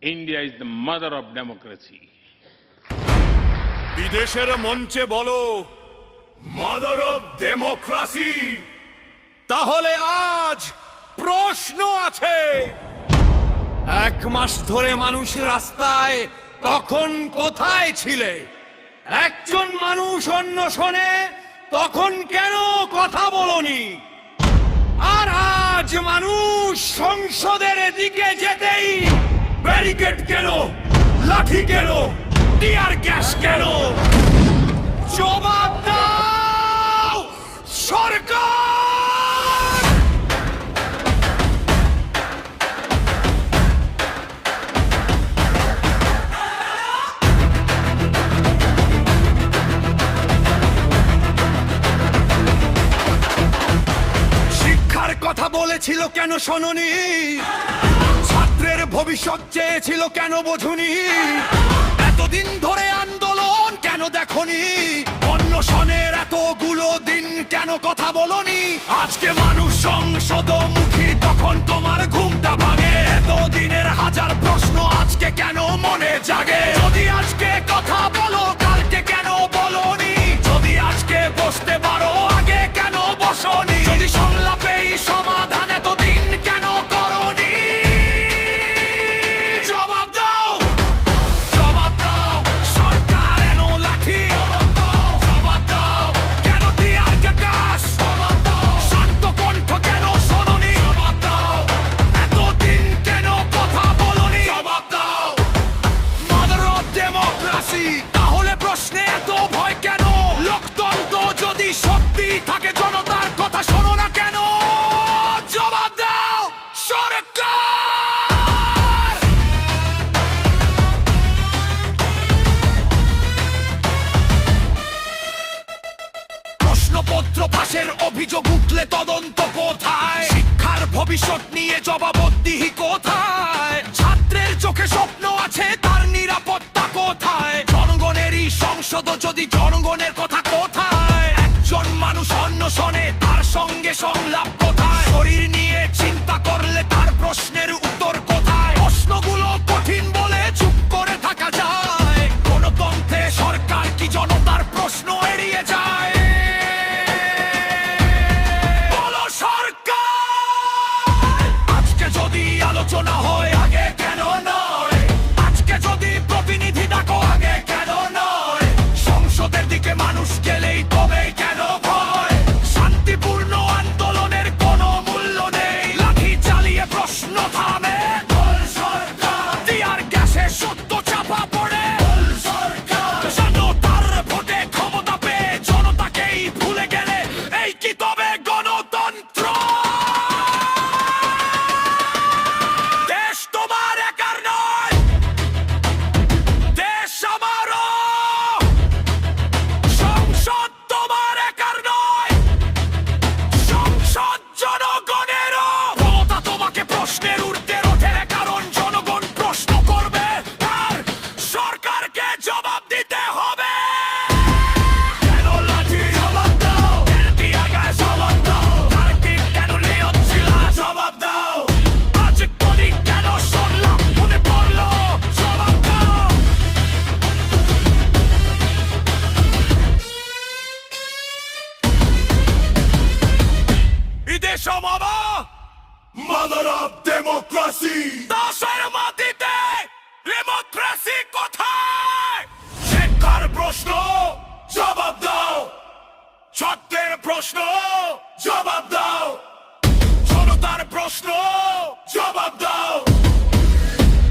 India is the mother of democracy. বিদেশের মঞ্চে বলো মাদার অফ ডেমোক্রেসি। তাহলে আজ প্রশ্ন আছে, 1 মাস ধরে মানুষ রাস্তায় তখন কোথায় ছিলে? একজন মানুষ অন্বেষণে তখন কেন কথা বলনি? আর আজ মানুষ সংসদের দিকে যেতেই ব্যারিকেড কেন, লাঠি কেন, টিয়ার গ্যাস কেন? জবাব দাও সরকার! শিক্ষার কথা বলেছিল কেন শোনোনি? ছাত্রের ভবিষ্যৎ চেয়েছিল কেন বোঝুনি? এতদিন ধরে আন্দোলন কেন দেখনি? অন্বেষণের এতগুলো দিন কেন কথা বলনি? আজকে মানুষ সংসদমুখী, তখন তোমার ঘুমটা ভাঙে। এতদিনের হাজার প্রশ্ন আজকে কেন মনে জাগে? যদি আজকে কথা বলো কালকে কেন বলনি? যদি আজকে বসতে পারো আগে কেন বসনি? যদি সংলাপেই সমাধান এতদিন কেন করনি? জবাব দাও, জবাব দাও সরকার! এনো লাঠি, জবাব দাও কেন টিয়ার গ্যাস? জবাব দাও শান্ত কণ্ঠ কেন শোনোনি? জবাব দাও এতদিন কেন কথা বলনি? জবাব দাও মাদার অফ ডেমোক্রেসি। তাহলে প্রশ্নে এত ভয় কেন? লোকতন্ত্র যদি সত্যি থাকে জনতার কথা শোনো না কেন? জবাব দাও সরকার! প্রশ্নপত্র ফাঁসের অভিযোগ উঠলে তদন্ত কোথায়? শিক্ষার ভবিষ্যৎ নিয়ে জবাবদিহি কোথায়? ছাত্রের চোখে স্বপ্ন আছে, তার নিরাপত্তা কোথায়? জনগণেরই সংসদ যদি জনগণের কথা কোথায়? একজন মানুষ অন্বেষণে তার সঙ্গে সংলাপ কোথায়? শরীর নিয়ে চিন্তা করলে তার প্রশ্নের উত্তর কোথায়? প্রশ্নগুলো কঠিন বলে চুপ করে থাকা যায়? গণতন্ত্রে সরকার কি জনতার প্রশ্ন এড়িয়ে যায়? বলো সরকার! আজকে যদি আলোচনা হয় আগে কেন নয়? আজকে যদি প্রতিনিধি ডাকো আগে কেন নয়? সংসদের দিকে মানুষ গেলেই তবেই কেন ভয়? শান্তিপূর্ণ আন্দোলনের কোনো মূল্য নেই, লাঠি চালিয়ে প্রশ্ন থামে। বল সরকার! টিয়ার গ্যাসে সত্য চাপা পড়ে। বল সরকার! জনতার ভোটে ক্ষমতা পেয়ে জনতাকেই ভুলে গেলে এই কি তবে গণতন্ত্র? দেশ তোমার একার নয়, দেশ আমারও। সংসদ তোমার একার নয়, সংসদ জনগণেরও। ক্ষমতা তোমাকে প্রশ্নের ঊর্ধ্বে ওঠে, কারণ জনগণ প্রশ্ন করবে আর সরকারকে জবাব দিতে হবে। কেন লাঠি? জবাব দাও। কেন টিয়ার গ্যাস? জবাব দাও। তার্কিক কেন নিয়ত ছিল? জবাব দাও। আজ করি কেন শুনলাম মনে পড়লো? জবাব দাও। ইদেশ মামা মাদার অফ ডেমোক্রেসি। দেশের মাটিতে ডেমোক্রেসি কোথায়? শিক্ষার প্রশ্ন জবাব দাও, ছাত্রের প্রশ্ন জবাব দাও, জনতার প্রশ্ন